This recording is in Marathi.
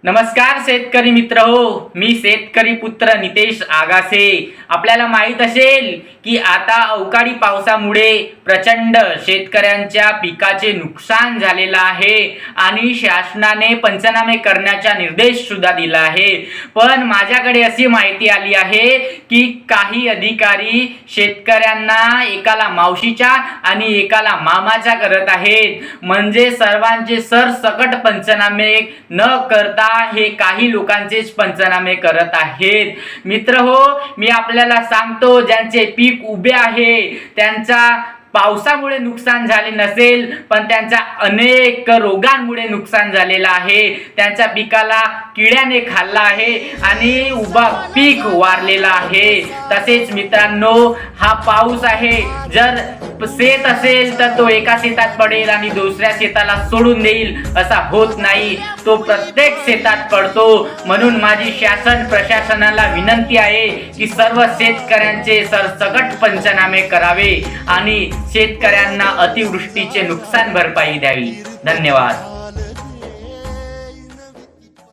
नमस्कार शेतकरी मित्र हो, मी शेतकरी पुत्र नितेश आगासे। आपल्याला माहित असेल की आता अवकाळी पावसामुळे प्रचंड शेतकऱ्यांच्या पिकाचे नुकसान झालेलं आहे आणि शासनाने पंचनामे करण्याचा निर्देश सुद्धा दिला आहे। पण माझ्याकडे अशी माहिती आली आहे की काही अधिकारी शेतकऱ्यांना एकाला मावशीचा आणि एकाला मामाचा करत आहेत, म्हणजे सर्वांचे सरसकट पंचनामे न करता हे काही लोकांचेच पंचनामे करत आहेत। मित्र हो, मी आपल्याला सांगतो, ज्यांचे पीक उभे आहे त्यांचा पावसामुळे नुकसान झाले नसेल, पण त्यांच्या अनेक रोगांमुळे नुकसान झालेलं आहे। त्यांच्या पिकाला किड्याने खाल्ला आहे आणि उभा पीक वारलेला आहे। तसेच मित्रांनो, हा पाऊस आहे, जर शेत असेल तर तो एका शेतात पडेल आणि दुसऱ्या शेताला सोडून देईल, असा होत नाही, तो प्रत्येक शेतात पडतो। म्हणून माझी शासन प्रशासनाला विनंती आहे की सर्व शेतकऱ्यांचे सरसकट पंचनामे करावे आणि शेतकऱ्यांना अतिवृष्टीचे नुकसान भरपाई द्यावी। धन्यवाद।